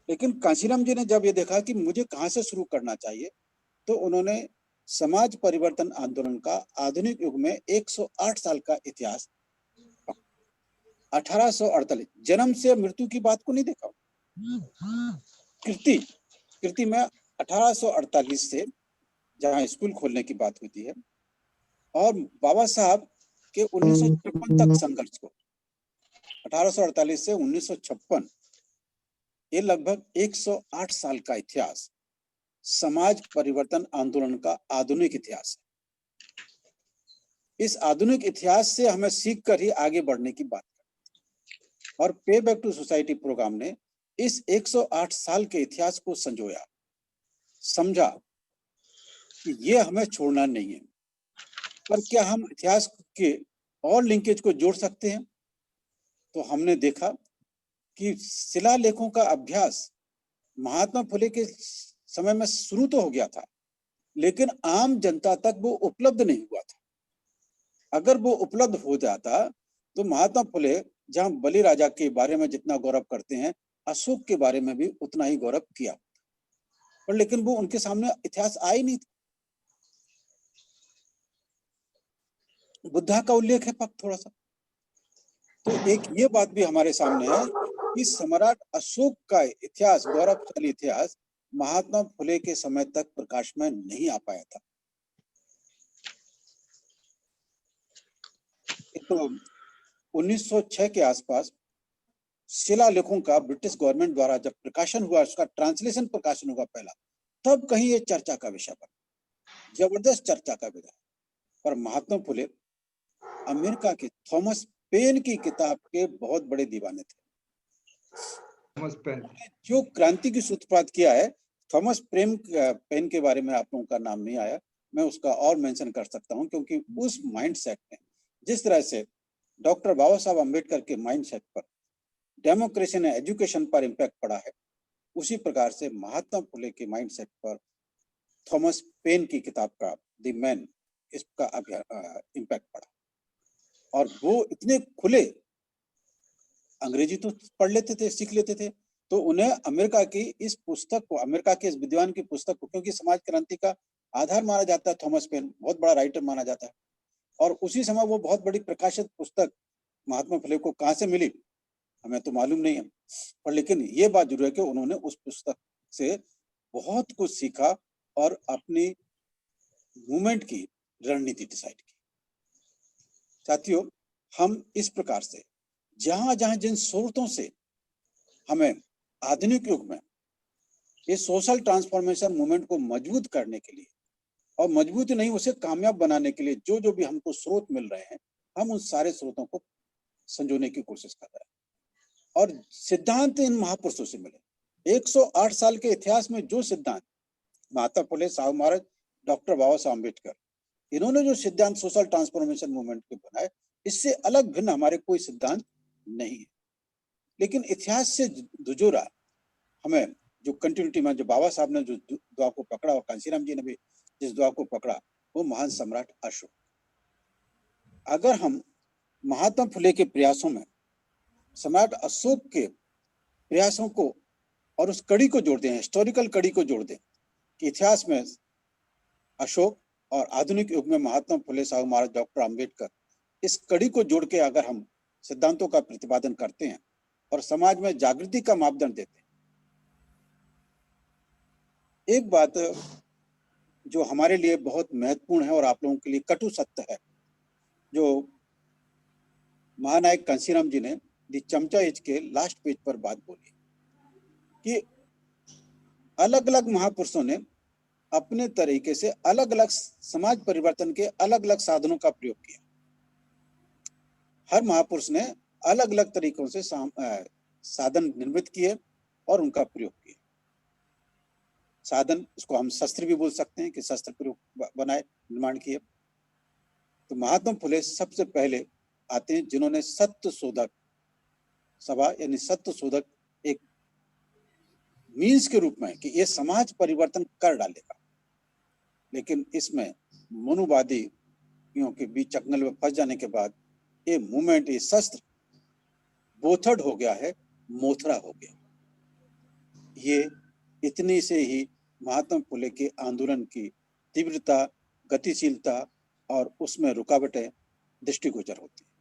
लेकिन कांशीराम जी ने जब ये देखा कि मुझे कहाँ से शुरू करना चाहिए, तो उन्होंने समाज परिवर्तन आंदोलन का आधुनिक युग में 108 साल का इतिहास 1848 जन्म से मृत्यु की बात को नहीं देखा। कृति में 1848 से जहां स्कूल खोलने की बात होती है और बाबा साहब के 1956 तक संघर्ष को, 1848 से 1956, ये लगभग 108 साल का इतिहास समाज परिवर्तन आंदोलन का आधुनिक इतिहास है। इस आधुनिक इतिहास से हमें सीख कर ही आगे बढ़ने की बात है और पे बैक टू सोसाइटी प्रोग्राम ने इस 108 साल के इतिहास को संजोया, समझा कि ये हमें छोड़ना नहीं है। पर क्या हम इतिहास के और लिंकेज को जोड़ सकते हैं? तो हमने देखा कि शिलालेखों का अभ्यास महात्मा फुले के समय में शुरू तो हो गया था, लेकिन आम जनता तक वो उपलब्ध नहीं हुआ था। अगर वो उपलब्ध हो जाता तो महात्मा फुले जहां बलिराजा के बारे में जितना गौरव करते हैं, अशोक के बारे में भी उतना ही गौरव किया, पर लेकिन वो उनके सामने इतिहास आया नहीं था। बुद्धा का उल्लेख है पक थोड़ा सा, तो एक ये बात भी हमारे सामने है कि सम्राट अशोक का इतिहास, गौरवशाली इतिहास, महात्मा फुले के समय तक प्रकाश में नहीं आ पाया था। तो 1906 के आसपास शिलालेखों का ब्रिटिश गवर्नमेंट द्वारा जब प्रकाशन हुआ, उसका ट्रांसलेशन प्रकाशन हुआ पहला, तब कहीं ये चर्चा का विषय बना, जबरदस्त चर्चा का विषय। पर महात्मा फुले अमेरिका के थॉमस पेन की किताब के बहुत बड़े दीवाने थे। थॉमस पेन जो क्रांति की सूत्रपात किया है, थॉमस पेन के बारे में आप लोगों का नाम नहीं आया, मैं उसका और मेंशन कर सकता हूं, क्योंकि उस माइंडसेट में जिस तरह से डॉक्टर बाबा साहब अम्बेडकर के माइंडसेट पर डेमोक्रेसी ने एजुकेशन पर इम्पैक्ट पड़ा है, उसी प्रकार से महात्मा फुले के माइंडसेट पर थॉमस पेन की किताब का द मैन, इसका इम्पैक्ट पड़ा। और वो इतने खुले, अंग्रेजी तो पढ़ लेते थे, सीख लेते थे, तो उन्हें अमेरिका की इस पुस्तक को, अमेरिका के इस विद्वान की पुस्तक को, क्योंकि समाज क्रांति का आधार माना जाता है, थॉमस पेन बहुत बड़ा राइटर माना जाता है, और उसी समय वो बहुत बड़ी प्रकाशित पुस्तक महात्मा फुले को कहाँ से मिली हमें तो मालूम नहीं है, पर लेकिन ये बात जरूर है कि उन्होंने उस पुस्तक से बहुत कुछ सीखा और अपनी मूवमेंट की रणनीति डिसाइड की। साथियों, हम इस प्रकार से जहां जहां जिन स्रोतों से हमें आधुनिक युग में इस सोशल ट्रांसफॉर्मेशन मूवमेंट को मजबूत करने के लिए और मजबूत नहीं, उसे कामयाब बनाने के लिए जो जो भी हमको स्रोत मिल रहे हैं, हम उन सारे स्रोतों को संजोने की कोशिश कर रहे हैं। और सिद्धांत इन महापुरुषों से मिले। 108 साल के इतिहास में जो सिद्धांत महात्मा फुले, साहू महाराज, डॉक्टर बाबा साहब अम्बेडकर, इन्होंने जो सिद्धांत सोशल ट्रांसफॉर्मेशन मूवमेंट के बनाए, इससे अलग भिन्न हमारे कोई सिद्धांत नहीं है। लेकिन इतिहास से जुजोरा हमें जो कंटिन्यूटी में, जो बाबा साहब ने जो दुआ को पकड़ा और कांशीराम जी ने भी जिस दुआ को पकड़ा, वो महान सम्राट अशोक। अगर हम महात्मा फुले के प्रयासों में सम्राट अशोक के प्रयासों को और उस कड़ी को जोड़ दें, हिस्टोरिकल कड़ी को जोड़ दें कि इतिहास में अशोक और आधुनिक युग में महात्मा फुले, साहू महाराज, डॉक्टर अम्बेडकर, इस कड़ी को जोड़ के अगर हम सिद्धांतों का प्रतिपादन करते हैं और समाज में जागृति का मापदंड देते हैं, एक बात जो हमारे लिए बहुत महत्वपूर्ण है और आप लोगों के लिए कटु सत्य है, जो महानायक कांशीराम जी ने दी चमचा एज के लास्ट पेज पर बात बोली कि अलग अलग महापुरुषों ने अपने तरीके से अलग अलग समाज परिवर्तन के अलग अलग साधनों का प्रयोग किया। हर महापुरुष ने अलग अलग तरीकों से साधन निर्मित किए और उनका प्रयोग किया। साधन, इसको हम शस्त्र भी बोल सकते हैं कि शस्त्र प्रयोग बनाए, निर्माण किए। तो महात्मा फुले सबसे पहले आते हैं जिन्होंने सत्य शोधक सभा यानी सत्य शोधक एक मीन्स के रूप में कि ये समाज परिवर्तन कर डालेगा, लेकिन इसमें मनुवादियों के बीच चंगल में फंस जाने के बाद ये मूवमेंट, ये शस्त्र बोथड़ हो गया है, मोथरा हो गया। ये इतनी से ही महात्मा फुले के आंदोलन की तीव्रता, गतिशीलता और उसमें रुकावटें दृष्टिगोचर होती हैं।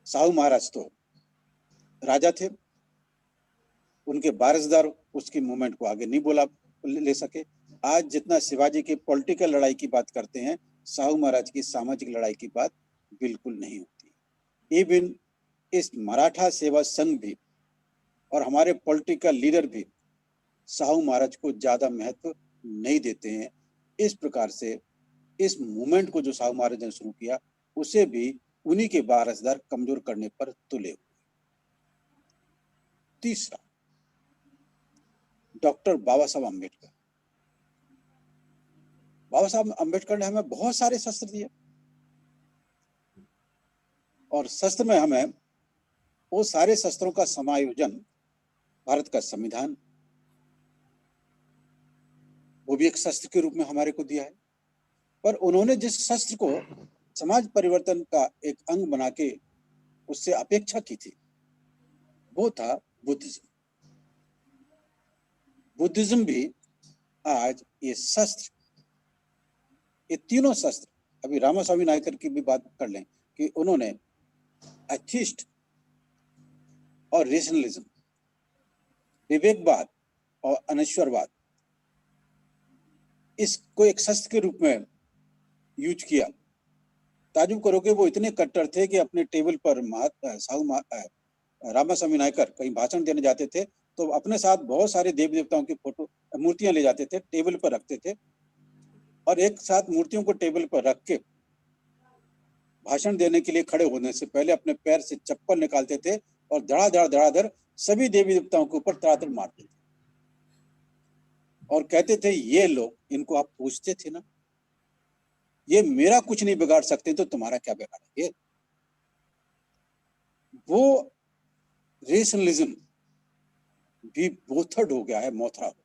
साहू महाराज तो राजा थे, उनके वारिसदार उसकी मूवमेंट को आगे नहीं ले सके। आज जितना शिवाजी की पॉलिटिकल लड़ाई की बात करते हैं, साहू महाराज की सामाजिक लड़ाई की बात बिल्कुल नहीं होती। इवन इस मराठा सेवा संघ भी और हमारे पॉलिटिकल लीडर भी साहू महाराज को ज्यादा महत्व नहीं देते हैं। इस प्रकार से इस मूवमेंट को जो साहू महाराज ने शुरू किया, उसे भी उन्हीं के वारिसदार कमजोर करने पर तुले हुए। तीसरा, डॉक्टर बाबा साहब अम्बेडकर। बाबा साहब अम्बेडकर ने हमें बहुत सारे शस्त्र दिए और शस्त्र में हमें वो सारे शस्त्रों का समायोजन भारत का संविधान, वो भी एक शस्त्र के रूप में हमारे को दिया है। पर उन्होंने जिस शस्त्र को समाज परिवर्तन का एक अंग बना के उससे अपेक्षा की थी, वो था बुद्धिज्म। बुद्धिज्म भी आज ये शस्त्र, ये तीनों शस्त्र, अभी रामास्वामी नायकर की भी बात कर लें कि उन्होंने एथिस्ट और रेशनलिज्म, विवेकवाद और अनश्वरवाद, इसको एक शस्त्र के रूप में यूज किया। ताजुब करोगे, वो इतने कट्टर थे कि अपने टेबल पर रामास्वामी नायकर कहीं भाषण देने जाते थे तो अपने साथ बहुत सारे देवी देवताओं की फोटो, मूर्तियां ले जाते थे, टेबल पर रखते थे और एक साथ मूर्तियों को टेबल पर रख के भाषण देने के लिए खड़े होने से पहले अपने पैर से चप्पल निकालते थे और धड़ाधड़ सभी देवी देवताओं के ऊपर तड़ातड़ मारते थे और कहते थे, ये लोग, इनको आप पूछते थे ना, ये मेरा कुछ नहीं बिगाड़ सकते तो तुम्हारा क्या बिगाड़ेंगे। वो रेशनलिज्म भी बोथड हो गया है, मोथरा हो गया।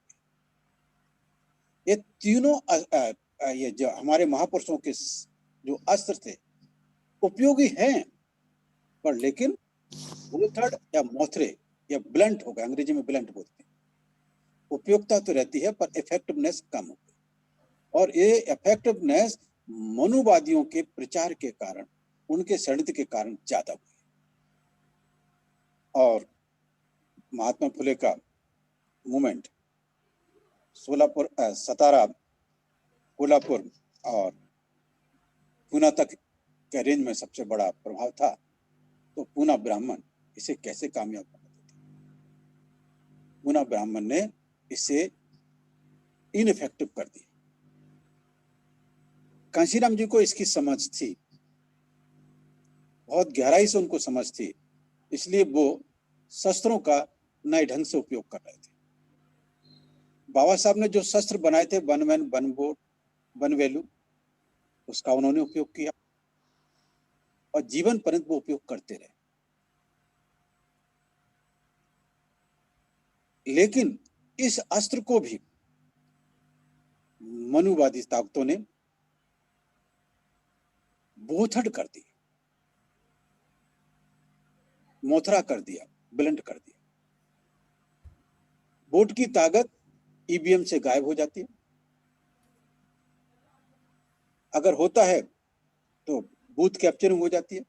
ये तीनों ये जो हमारे महापुरुषों के जो अस्त्र थे उपयोगी हैं, पर लेकिन बोथड या मोथरे या ब्लंट हो गए, अंग्रेजी में ब्लंट बोलते हैं। उपयोगिता तो रहती है पर इफेक्टिवनेस कम हो गई और ये इफेक्टिवनेस मनुवादियों के प्रचार के कारण, उनके षड्यंत्र के कारण ज्यादा हुई। और महात्मा फुले का मूवमेंट सोलापुर, सतारा, कोल्हापुर और पूना तक के रेंज में सबसे बड़ा प्रभाव था। तो पूना ब्राह्मण इसे कैसे कामयाब बना देते? पूना ब्राह्मण ने इसे इनइफेक्टिव कर दिया। कांशीराम जी को इसकी समझ थी, बहुत गहराई से उनको समझ थी, इसलिए वो शस्त्रों का नए ढंग से उपयोग कर रहे थे। बाबा साहब ने जो शस्त्र बनाए थे, one man one vote one value, उसका उन्होंने उपयोग किया और जीवन पर्यंत वो उपयोग करते रहे। लेकिन इस अस्त्र को भी मनुवादी ताकतों ने बोथड़ कर दी, मोथरा कर दिया, ब्लंट कर दिया। वोट की ताकत ईवीएम से गायब हो जाती है, अगर होता है तो बूथ कैप्चरिंग हो जाती है,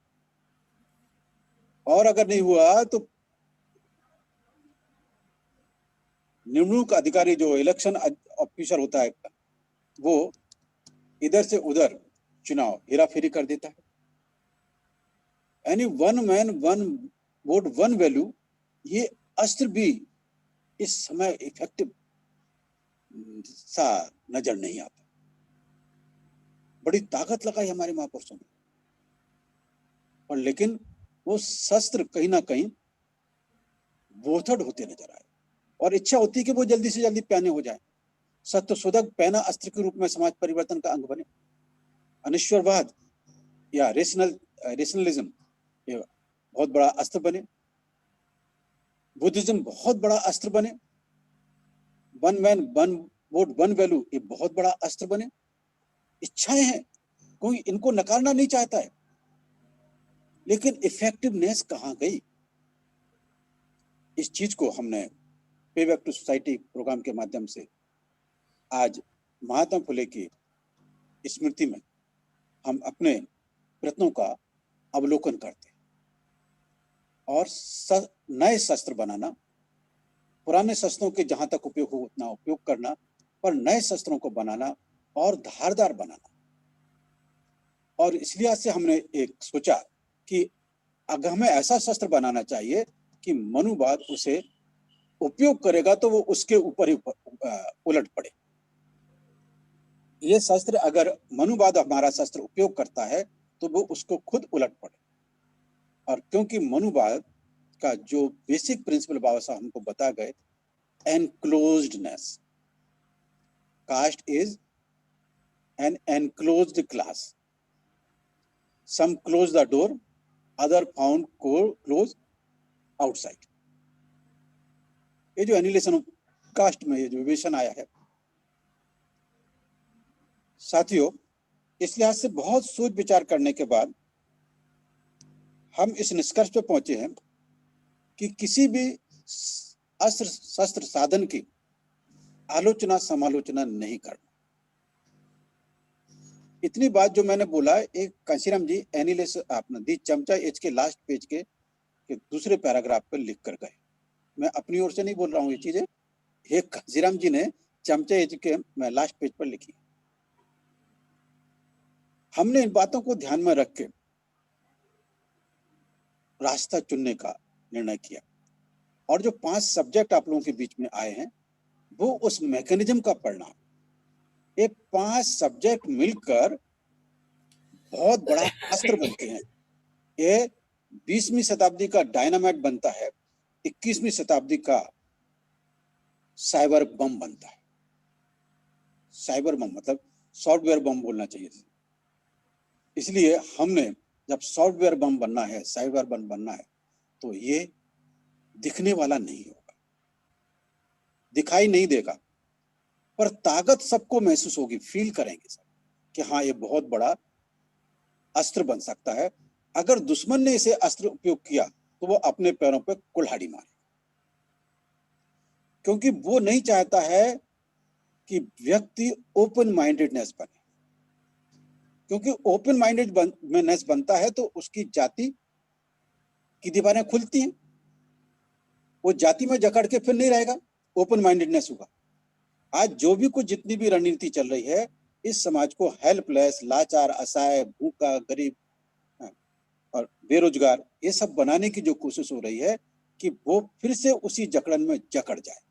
और अगर नहीं हुआ तो निम्नलिखित अधिकारी जो इलेक्शन ऑफिसर होता है, वो इधर से उधर चुनाव हेराफेरी कर देता है। यानी one man one vote one value, ये अस्त्र भी इस समय इफेक्टिव सा नजर नहीं आता। बड़ी ताकत लगाई हमारे महापुरुषों ने, पर लेकिन वो शस्त्र कहीं ना कहीं बोथड़ होते नजर आए और इच्छा होती है कि वो जल्दी से जल्दी प्याने हो जाए। सत्यशोधक पैना अस्त्र के रूप में समाज परिवर्तन का अंग बने। अनिश्वरवाद या रेशनलिज्म ये बहुत बड़ा अस्त्र बने। बुद्धिज्म बहुत बड़ा अस्त्र बने। One man one vote one value ये बहुत बड़ा अस्त्र बने। इच्छाएं हैं, कोई इनको नकारना नहीं चाहता है, लेकिन इफेक्टिवनेस कहां गई? इस चीज को हमने पे बैक टू सोसाइटी प्रोग्राम के माध्यम से आज महात्मा फुले की स्मृति में हम अपने प्रयत्नों का अवलोकन करते हैं और नए शस्त्र बनाना, पुराने शस्त्रों के जहां तक उपयोग हो उतना उपयोग करना, पर नए शस्त्रों को बनाना और धारदार बनाना। और इसलिए से हमने एक सोचा कि अगर हमें ऐसा शस्त्र बनाना चाहिए कि मनुवाद उसे उपयोग करेगा तो वो उसके ऊपर ही उलट पड़े। ये शस्त्र अगर मनुवाद हमारा शस्त्र उपयोग करता है तो वो उसको खुद उलट पड़े। और क्योंकि मनुवाद का जो बेसिक प्रिंसिपल बाबा साहब हमको बता गए, enclosedness, caste is an enclosed class, some close the door, other found close outside. ये जो एनिहिलेशन ऑफ कास्ट में ये जो विवेचन आया है साथियों, इस लिहाज से बहुत सोच विचार करने के बाद हम इस निष्कर्ष पे पहुंचे हैं कि किसी भी अस्त्र शस्त्र साधन की आलोचना समालोचना नहीं करना। इतनी बात जो मैंने बोला, एक कांशीराम जी एनिहिलेशन अपना दी चमचा एज के लास्ट पेज के दूसरे पैराग्राफ पर लिख कर गए। मैं अपनी ओर से नहीं बोल रहा हूँ ये चीजें, ये कांशीराम जी ने चमचा एज के मैं लास्ट पेज पर लिखी। हमने इन बातों को ध्यान में रख के रास्ता चुनने का निर्णय किया और जो 5 सब्जेक्ट आप लोगों के बीच में आए हैं वो उस मैकेनिज्म का परिणाम। ये 5 सब्जेक्ट मिलकर बहुत बड़ा अस्त्र बनते हैं। ये 20वीं शताब्दी का डायनामाइट बनता है, 21वीं शताब्दी का साइबर बम बनता है। साइबर बम मतलब सॉफ्टवेयर बम बोलना चाहिए। इसलिए हमने जब सॉफ्टवेयर बम बनना है, साइबर बम बनना है, तो ये दिखने वाला नहीं होगा, दिखाई नहीं देगा, पर ताकत सबको महसूस होगी, फील करेंगे सब कि हाँ ये बहुत बड़ा अस्त्र बन सकता है। अगर दुश्मन ने इसे अस्त्र उपयोग किया तो वो अपने पैरों पे कुल्हाड़ी मारे, क्योंकि वो नहीं चाहता है कि व्यक्ति ओपन माइंडेडनेस बने। क्योंकि ओपन माइंडेडनेस बनता है तो उसकी जाति की दीवारें खुलती हैं, वो जाति में जकड़ के फिर नहीं रहेगा, ओपन माइंडेडनेस होगा। आज जो भी कुछ जितनी भी रणनीति चल रही है, इस समाज को हेल्पलेस, लाचार, असहाय, भूखा, गरीब और बेरोजगार ये सब बनाने की जो कोशिश हो रही है कि वो फिर से उसी जकड़न में जकड़ जाए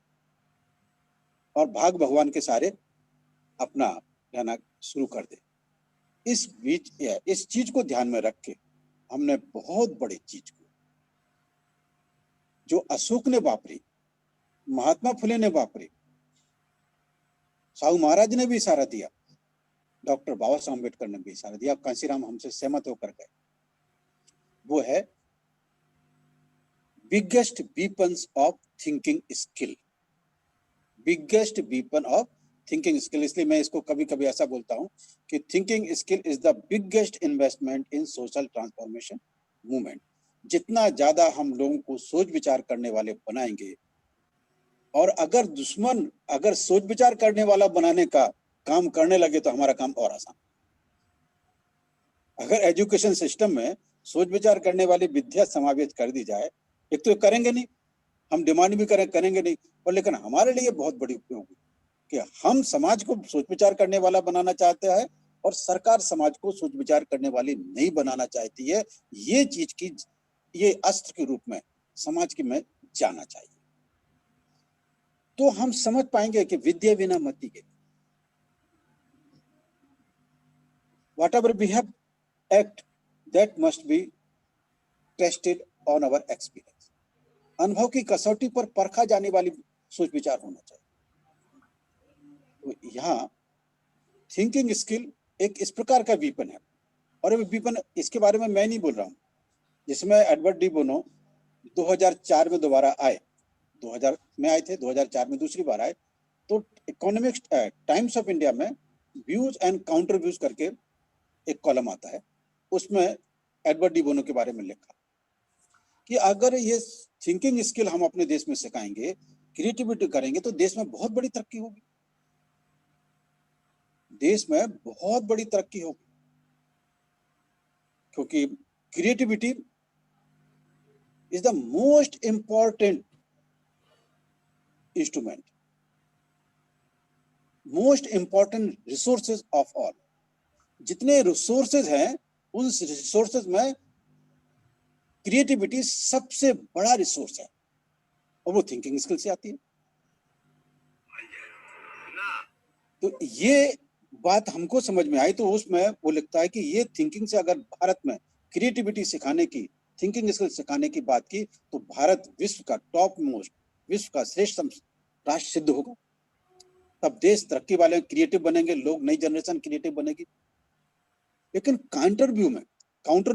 और भाग भगवान के सारे अपना रहना शुरू कर दे। इस बीच इस चीज को ध्यान में रख के हमने बहुत बड़ी चीज को जो अशोक ने वापरी, महात्मा फुले ने वापरी, साहू महाराज ने भी इशारा दिया, डॉक्टर बाबा साहब अम्बेडकर ने भी इशारा दिया, कांशीराम हमसे सहमत होकर गए, वो है biggest weapons of thinking skill. Biggest weapon of thinking skill, इसलिए मैं इसको कभी कभी ऐसा बोलता हूं कि thinking skill is the biggest investment in social transformation movement. जितना ज्यादा हम लोगों को सोच विचार करने वाले बनाएंगे, और अगर दुश्मन अगर सोच विचार करने वाला बनाने का काम करने लगे तो हमारा काम और आसान। अगर एजुकेशन सिस्टम में सोच विचार करने वाली विद्या समावेश कर दी जाए, एक तो करेंगे नहीं, हम डिमांड भी करेंगे नहीं, और लेकिन हमारे लिए बहुत बड़ी उपयोगी कि हम समाज को सोच विचार करने वाला बनाना चाहते हैं और सरकार समाज को सोच विचार करने वाली नहीं बनाना चाहती है। ये चीज की ये अस्त्र के रूप में समाज की में जाना चाहिए, तो हम समझ पाएंगे कि विद्या बिना मति के whatever we have act that must be tested on our experience। अनुभव की कसौटी पर परखा जाने वाली सोच विचार होना चाहिए। तो यहाँ थिंकिंग स्किल एक इस प्रकार का वीपन है, और ये वीपन इसके बारे में मैं नहीं बोल रहा हूँ, जिसमें एडवर्ड डी बोनो 2004 में दोबारा आए, 2000 में आए थे, 2004 में दूसरी बार आए, तो इकोनॉमिक्स टाइम्स ऑफ इंडिया में व्यूज एंड काउंटर व्यूज करके एक कॉलम आता है, उसमें एडवर्ड डी बोनो के बारे में लिखा कि अगर ये थिंकिंग स्किल हम अपने देश में सिखाएंगे क्रिएटिविटी करेंगे तो देश में बहुत बड़ी तरक्की होगी, देश में बहुत बड़ी तरक्की होगी, क्योंकि creativity is the most important instrument, most important resources of all. जितने रिसोर्सेज हैं उन रिसोर्सेज में क्रिएटिविटी सबसे बड़ा रिसोर्स है, और वो थिंकिंग स्किल से आती है। तो ये बात हमको समझ में आई, तो उसमें वो लिखता है कि ये थिंकिंग से अगर भारत में क्रिएटिविटी सिखाने की, थिंकिंग स्किल सिखाने की बात की, तो भारत विश्व का टॉप मोस्ट, विश्व का श्रेष्ठ राष्ट्र सिद्ध होगा। तब देश तरक्की वाले क्रिएटिव बनेंगे, लोग, नई जनरेशन क्रिएटिव बनेगी। लेकिन काउंटर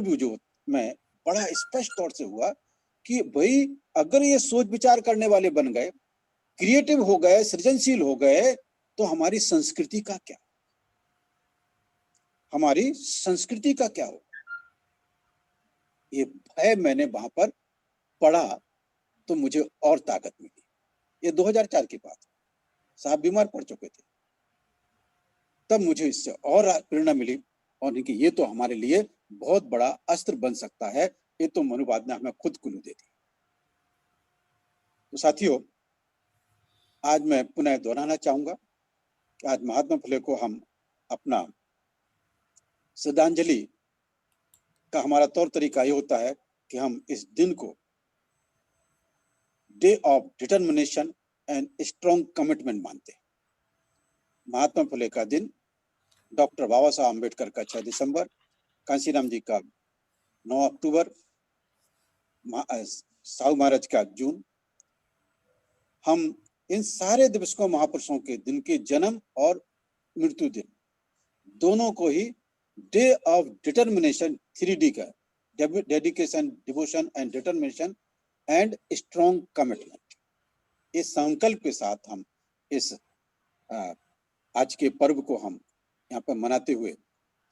व्यू जो में बड़ा स्पष्ट तौर से हुआ कि भाई अगर ये सोच विचार करने वाले बन गए, क्रिएटिव हो गए, सृजनशील हो गए, तो हमारी संस्कृति का क्या, हमारी संस्कृति का क्या होगा? ये भय मैंने वहां पर पढ़ा तो मुझे और ताकत मिली। ये 2004 की बात, साहब बीमार पड़ चुके थे, तब मुझे इससे और प्रेरणा मिली, और कि ये तो हमारे लिए बहुत बड़ा अस्त्र बन सकता है। ये तो मनुवाद ने हमें खुद कुल्लू दे दी। तो साथियों, आज मैं पुनः दोहराना चाहूंगा कि आज महात्मा फुले को हम अपना श्रद्धांजलि का हमारा तौर तरीका ये होता है कि हम इस दिन को day of determination and strong commitment मानते हैं। महात्मा फुले का दिन, डॉक्टर बाबा साहब अम्बेडकर का 6 दिसंबर, कांशीराम जी का 9 अक्टूबर, साहू महाराज का जून, हम इन सारे दिवसों, महापुरुषों के दिन के जन्म और मृत्यु दिन दोनों को ही डे ऑफ डिटर्मिनेशन, 3D का, dedication, devotion and determination and strong commitment, इस संकल्प के साथ हम इस आज के पर्व को हम यहाँ पर मनाते हुए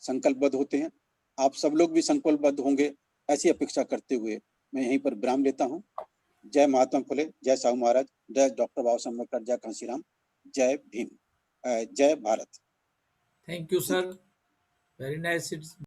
संकल्पबद्ध होते हैं। आप सब लोग भी संकल्पबद्ध होंगे, ऐसी अपेक्षा करते हुए मैं यहीं पर विराम लेता हूँ। जय महात्मा फुले, जय साहू महाराज, जय डॉक्टर बाबा साहब अम्बेडकर, जय कांशीराम, जय भीम, जय Bharat. Thank you, sir. Very nice. It's